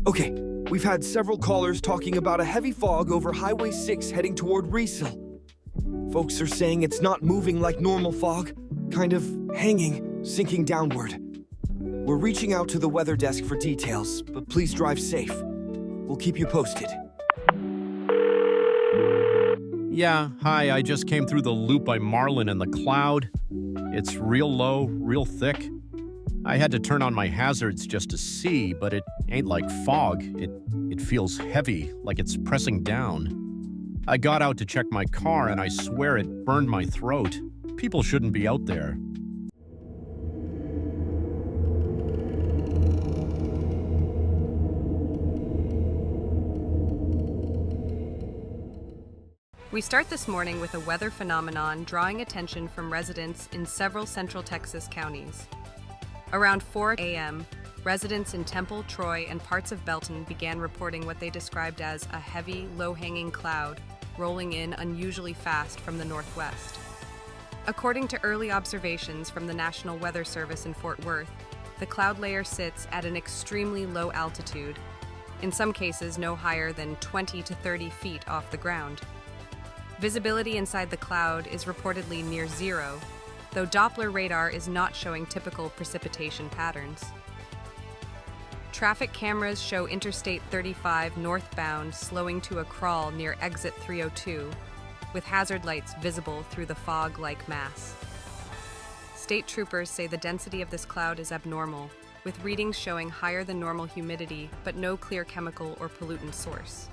Okay, we've had several callers talking about a heavy fog over Highway 6 heading toward Reesel. Folks are saying it's not moving like normal fog, kind of hanging, sinking downward. We're reaching out to the weather desk for details, but please drive safe. We'll keep you posted. Yeah, hi, I just came through the loop by Marlin and the cloud. It's real low, real thick. I had to turn on my hazards just to see, but it ain't like fog. It feels heavy, like it's pressing down. I got out to check my car and I swear it burned my throat. People shouldn't be out there. We start this morning with a weather phenomenon drawing attention from residents in several central Texas counties. Around 4 a.m., residents in Temple, Troy, and parts of Belton began reporting what they described as a heavy, low-hanging cloud rolling in unusually fast from the northwest. According to early observations from the National Weather Service in Fort Worth, the cloud layer sits at an extremely low altitude, in some cases no higher than 20 to 30 feet off the ground. Visibility inside the cloud is reportedly near zero, though Doppler radar is not showing typical precipitation patterns. Traffic cameras show Interstate 35 northbound slowing to a crawl near exit 302, with hazard lights visible through the fog-like mass. State troopers say the density of this cloud is abnormal, with readings showing higher than normal humidity but no clear chemical or pollutant source.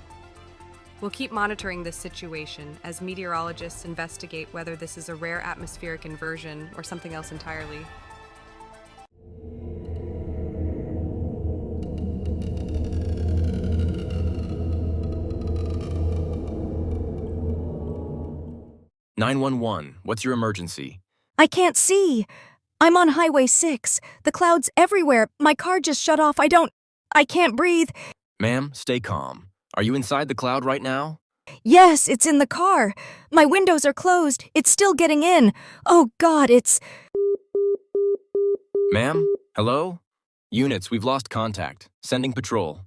We'll keep monitoring this situation as meteorologists investigate whether this is a rare atmospheric inversion or something else entirely. "911, what's your emergency?" I can't see. I'm on Highway 6. The clouds everywhere. My car just shut off. I can't breathe. Ma'am, stay calm. Are you inside the cloud right now? Yes, it's in the car. My windows are closed. It's still getting in. Oh God, it's... Ma'am? Hello? Units, we've lost contact. Sending patrol.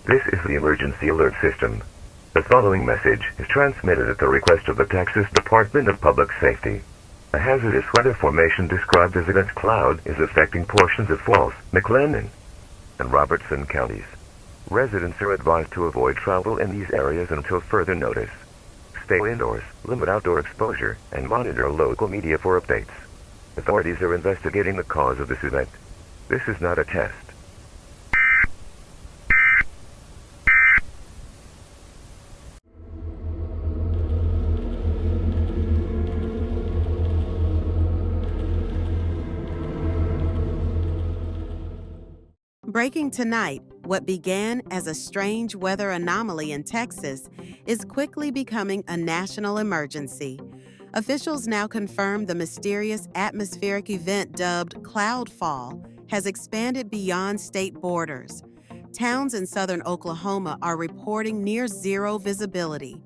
This is the emergency alert system. The following message is transmitted at the request of the Texas Department of Public Safety. A hazardous weather formation described as a dense cloud is affecting portions of Falls, McLennan, and Robertson counties. Residents are advised to avoid travel in these areas until further notice. Stay indoors, limit outdoor exposure, and monitor local media for updates. Authorities are investigating the cause of this event. This is not a test. Breaking tonight, what began as a strange weather anomaly in Texas is quickly becoming a national emergency. Officials now confirm the mysterious atmospheric event dubbed cloudfall has expanded beyond state borders. Towns in southern Oklahoma are reporting near zero visibility,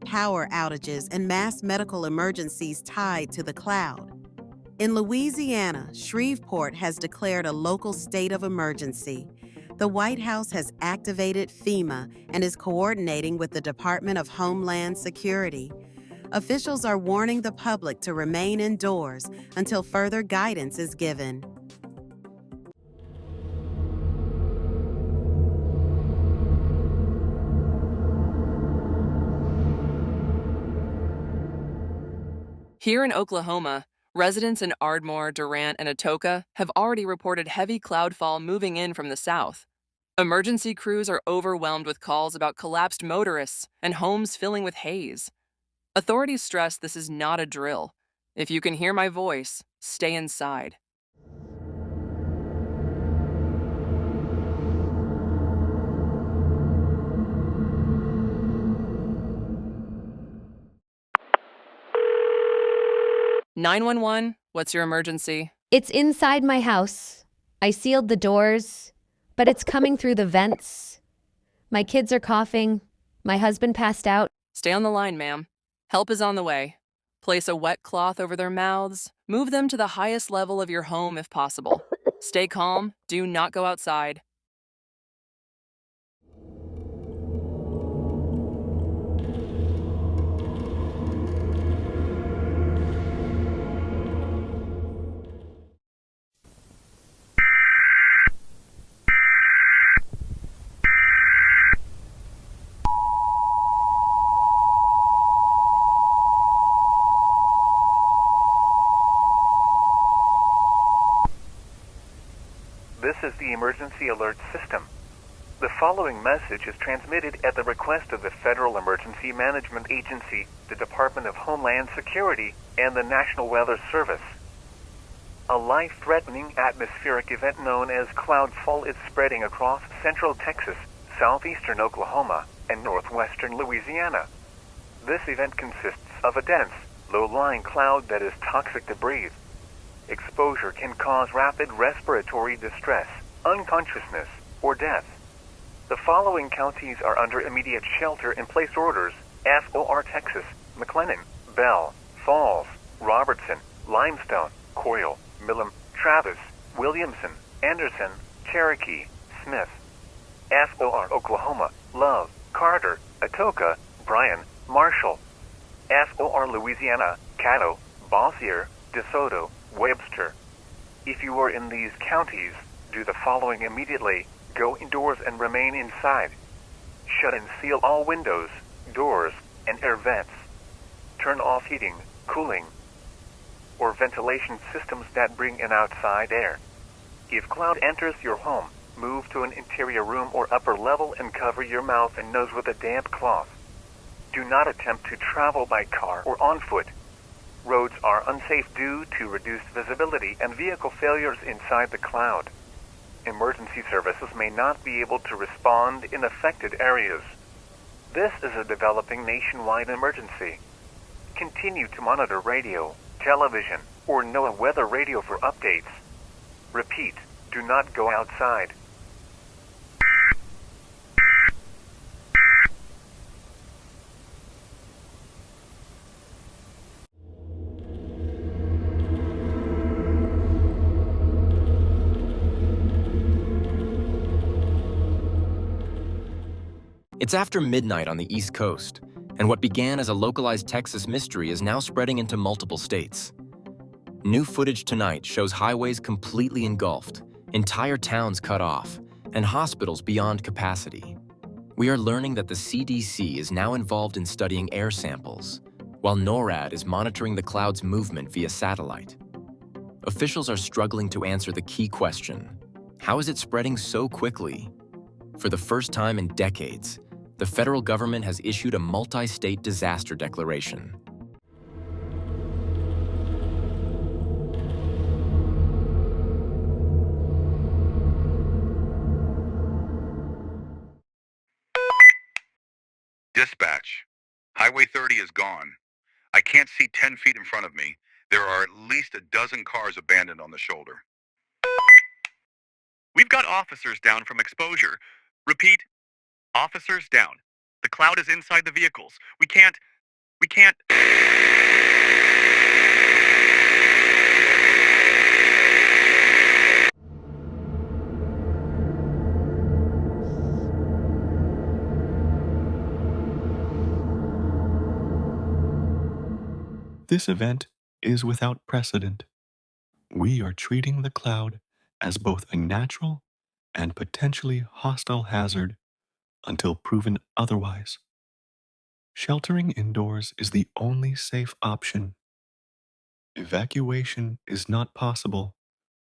power outages, and mass medical emergencies tied to the cloud. In Louisiana, Shreveport has declared a local state of emergency. The White House has activated FEMA and is coordinating with the Department of Homeland Security. Officials are warning the public to remain indoors until further guidance is given. Here in Oklahoma, residents in Ardmore, Durant, and Atoka have already reported heavy cloudfall moving in from the south. Emergency crews are overwhelmed with calls about collapsed motorists and homes filling with haze. Authorities stress this is not a drill. If you can hear my voice, stay inside. 911, what's your emergency? It's inside my house. I sealed the doors, but it's coming through the vents. My kids are coughing. My husband passed out. Stay on the line, ma'am. Help is on the way. Place a wet cloth over their mouths. Move them to the highest level of your home if possible. Stay calm. Do not go outside. This is the emergency alert system. The following message is transmitted at the request of the Federal Emergency Management Agency, the Department of Homeland Security, and the National Weather Service. A life-threatening atmospheric event known as cloudfall is spreading across central Texas, southeastern Oklahoma, and northwestern Louisiana. This event consists of a dense, low-lying cloud that is toxic to breathe. Exposure can cause rapid respiratory distress, unconsciousness, or death. The following counties are under immediate shelter-in-place orders: FOR Texas, McLennan, Bell, Falls, Robertson, Limestone, Coyle, Millam, Travis, Williamson, Anderson, Cherokee, Smith. FOR Oklahoma, Love, Carter, Atoka, Bryan, Marshall. FOR Louisiana, Caddo, Bossier, DeSoto, Webster. If you are in these counties, do the following immediately. Go indoors and remain inside. Shut and seal all windows, doors, and air vents. Turn off heating, cooling, or ventilation systems that bring in outside air. If cloud enters your home, move to an interior room or upper level and cover your mouth and nose with a damp cloth. Do not attempt to travel by car or on foot. Roads are unsafe due to reduced visibility and vehicle failures inside the cloud. Emergency services may not be able to respond in affected areas. This is a developing nationwide emergency. Continue to monitor radio, television, or NOAA weather radio for updates. Repeat, do not go outside. It's after midnight on the East Coast, and what began as a localized Texas mystery is now spreading into multiple states. New footage tonight shows highways completely engulfed, entire towns cut off, and hospitals beyond capacity. We are learning that the CDC is now involved in studying air samples, while NORAD is monitoring the cloud's movement via satellite. Officials are struggling to answer the key question: how is it spreading so quickly? For the first time in decades, the federal government has issued a multi-state disaster declaration. Dispatch. Highway 30 is gone. I can't see 10 feet in front of me. There are at least a dozen cars abandoned on the shoulder. We've got officers down from exposure. Repeat, officers down. The cloud is inside the vehicles. We can't. This event is without precedent. We are treating the cloud as both a natural and potentially hostile hazard until proven otherwise. Sheltering indoors is the only safe option. Evacuation is not possible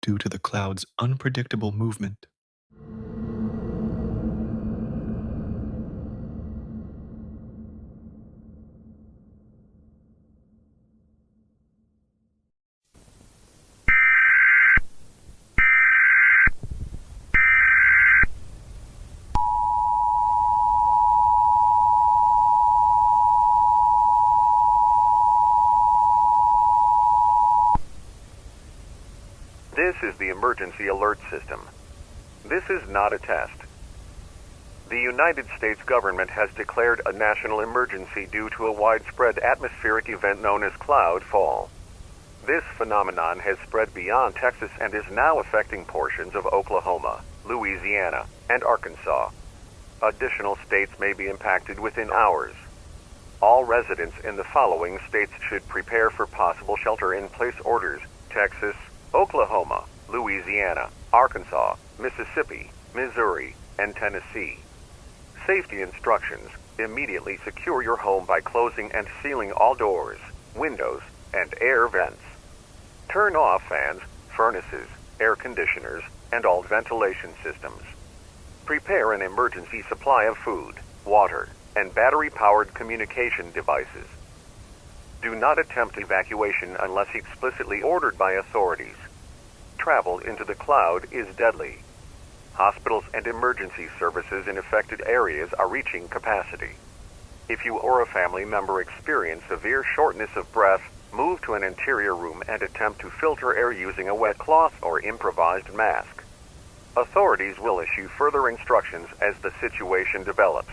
due to the cloud's unpredictable movement. is the emergency alert system. This is not a test. The United States government has declared a national emergency due to a widespread atmospheric event known as cloud fall. This phenomenon has spread beyond Texas and is now affecting portions of Oklahoma, Louisiana, and Arkansas. Additional states may be impacted within hours. All residents in the following states should prepare for possible shelter-in-place orders: Texas, Oklahoma, Louisiana, Arkansas, Mississippi, Missouri, and Tennessee. Safety instructions: immediately secure your home by closing and sealing all doors, windows, and air vents. Turn off fans, furnaces, air conditioners, and all ventilation systems. Prepare an emergency supply of food, water, and battery-powered communication devices. Do not attempt evacuation unless explicitly ordered by authorities. Travel into the cloud is deadly. Hospitals and emergency services in affected areas are reaching capacity. If you or a family member experience severe shortness of breath, move to an interior room and attempt to filter air using a wet cloth or improvised mask. Authorities will issue further instructions as the situation develops.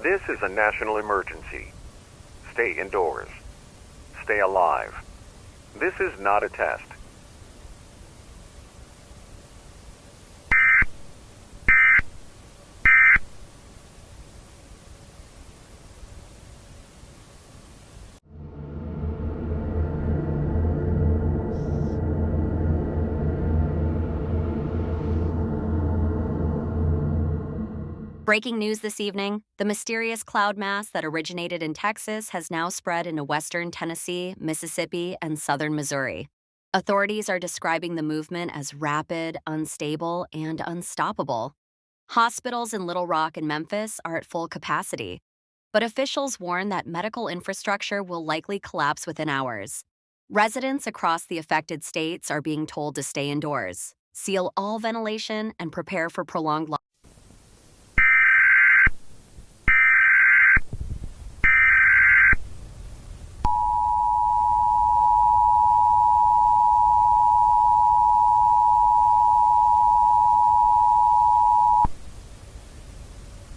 This is a national emergency. Stay indoors. Stay alive. This is not a test. Breaking news this evening: the mysterious cloud mass that originated in Texas has now spread into western Tennessee, Mississippi, and southern Missouri. Authorities are describing the movement as rapid, unstable, and unstoppable. Hospitals in Little Rock and Memphis are at full capacity, but officials warn that medical infrastructure will likely collapse within hours. Residents across the affected states are being told to stay indoors, seal all ventilation, and prepare for prolonged lockdown.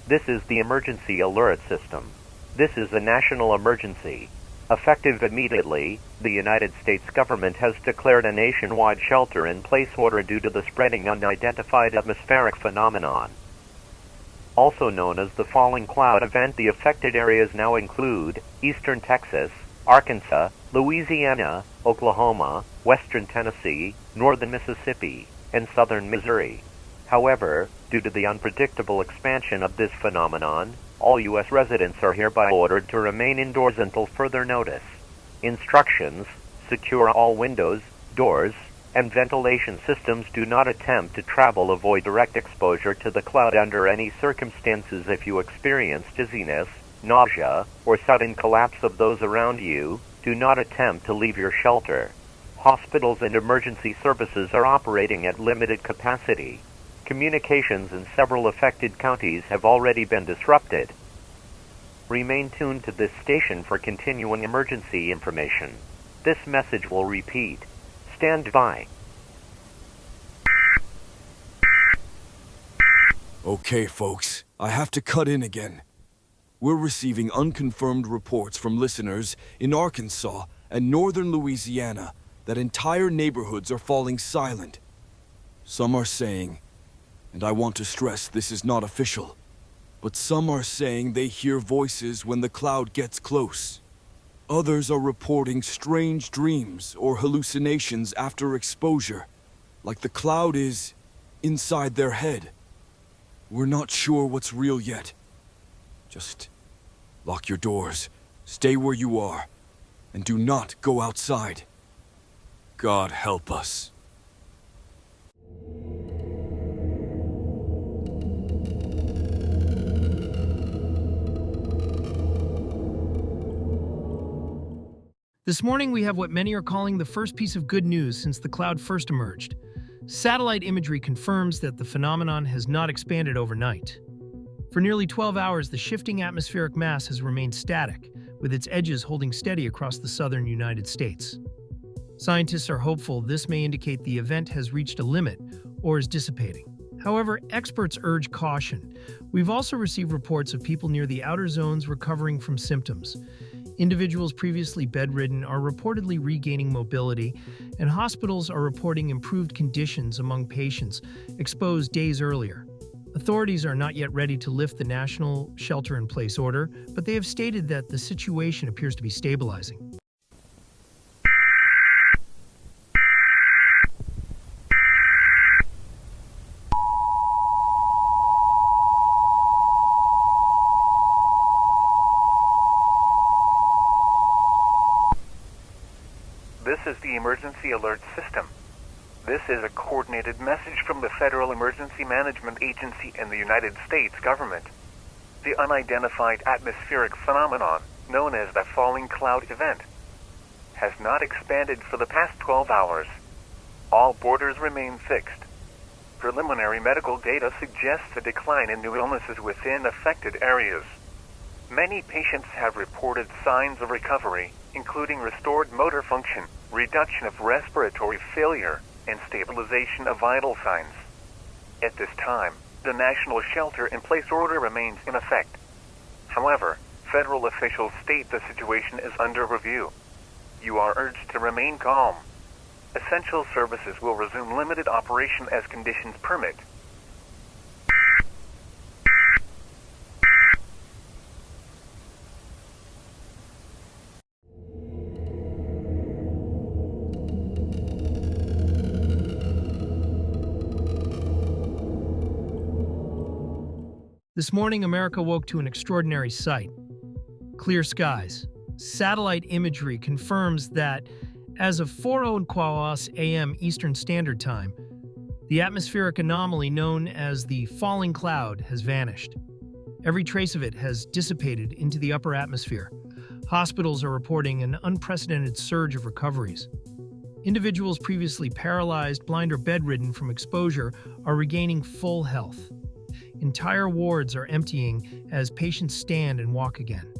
This is the emergency alert system. This is a national emergency. Effective immediately, the United States government has declared a nationwide shelter-in-place order due to the spreading unidentified atmospheric phenomenon. Also known as the falling cloud event, the affected areas now include eastern Texas, Arkansas, Louisiana, Oklahoma, western Tennessee, northern Mississippi, and southern Missouri. However, due to the unpredictable expansion of this phenomenon, all U.S. residents are hereby ordered to remain indoors until further notice. Instructions: secure all windows, doors, and ventilation systems. Do not attempt to travel. Avoid direct exposure to the cloud under any circumstances. If you experience dizziness, nausea, or sudden collapse of those around you, do not attempt to leave your shelter. Hospitals and emergency services are operating at limited capacity. Communications in several affected counties have already been disrupted. Remain tuned to this station for continuing emergency information. This message will repeat. Stand by. Okay, folks, I have to cut in again. We're receiving unconfirmed reports from listeners in Arkansas and northern Louisiana that entire neighborhoods are falling silent. Some are saying, and I want to stress this is not official, but some are saying they hear voices when the cloud gets close. Others are reporting strange dreams or hallucinations after exposure, like the cloud is inside their head. We're not sure what's real yet. Just lock your doors, stay where you are, and do not go outside. God help us. This morning, we have what many are calling the first piece of good news since the cloud first emerged. Satellite imagery confirms that the phenomenon has not expanded overnight. For nearly 12 hours, the shifting atmospheric mass has remained static, with its edges holding steady across the southern United States. Scientists are hopeful this may indicate the event has reached a limit or is dissipating. However, experts urge caution. We've also received reports of people near the outer zones recovering from symptoms. Individuals previously bedridden are reportedly regaining mobility, and hospitals are reporting improved conditions among patients exposed days earlier. Authorities are not yet ready to lift the national shelter-in-place order, but they have stated that the situation appears to be stabilizing. This is the Emergency Alert System. This is a coordinated message from the Federal Emergency Management Agency and the United States government. The unidentified atmospheric phenomenon, known as the falling cloud event, has not expanded for the past 12 hours. All borders remain fixed. Preliminary medical data suggests a decline in new illnesses within affected areas. Many patients have reported signs of recovery, including restored motor function, reduction of respiratory failure, and stabilization of vital signs. At this time, the national shelter-in-place order remains in effect. However, federal officials state the situation is under review. You are urged to remain calm. Essential services will resume limited operation as conditions permit. This morning, America woke to an extraordinary sight. Clear skies. Satellite imagery confirms that, as of 4:04 a.m. Eastern Standard Time, the atmospheric anomaly known as the falling cloud has vanished. Every trace of it has dissipated into the upper atmosphere. Hospitals are reporting an unprecedented surge of recoveries. Individuals previously paralyzed, blind, or bedridden from exposure are regaining full health. Entire wards are emptying as patients stand and walk again.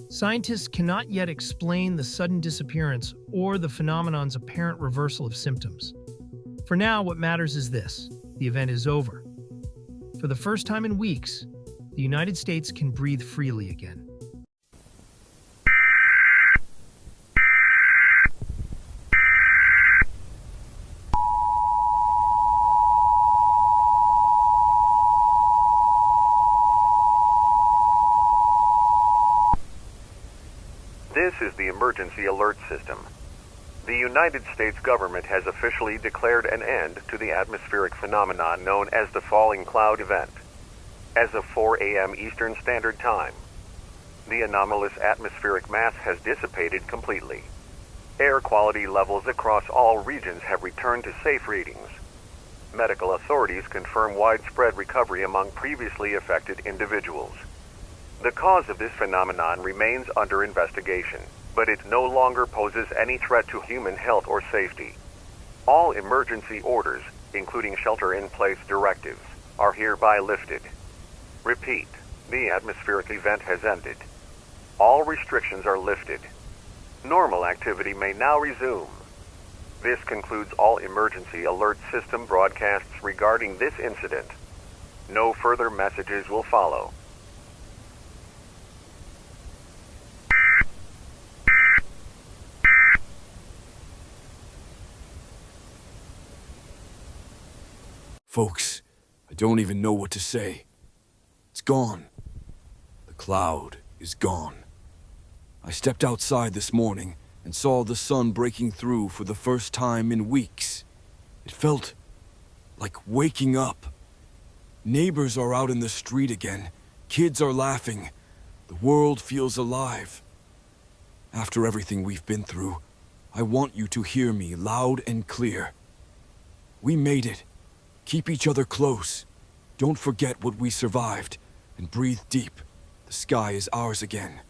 Scientists cannot yet explain the sudden disappearance or the phenomenon's apparent reversal of symptoms. For now, what matters is this: the event is over. For the first time in weeks, the United States can breathe freely again. This is the Emergency Alert System. The United States government has officially declared an end to the atmospheric phenomenon known as the falling cloud event. As of 4 a.m. Eastern Standard Time, the anomalous atmospheric mass has dissipated completely. Air quality levels across all regions have returned to safe readings. Medical authorities confirm widespread recovery among previously affected individuals. The cause of this phenomenon remains under investigation, but it no longer poses any threat to human health or safety. All emergency orders, including shelter-in-place directives, are hereby lifted. Repeat, the atmospheric event has ended. All restrictions are lifted. Normal activity may now resume. This concludes all emergency alert system broadcasts regarding this incident. No further messages will follow. Folks, I don't even know what to say. It's gone. The cloud is gone. I stepped outside this morning and saw the sun breaking through for the first time in weeks. It felt like waking up. Neighbors are out in the street again. Kids are laughing. The world feels alive. After everything we've been through, I want you to hear me loud and clear. We made it. Keep each other close. Don't forget what we survived. And breathe deep. The sky is ours again.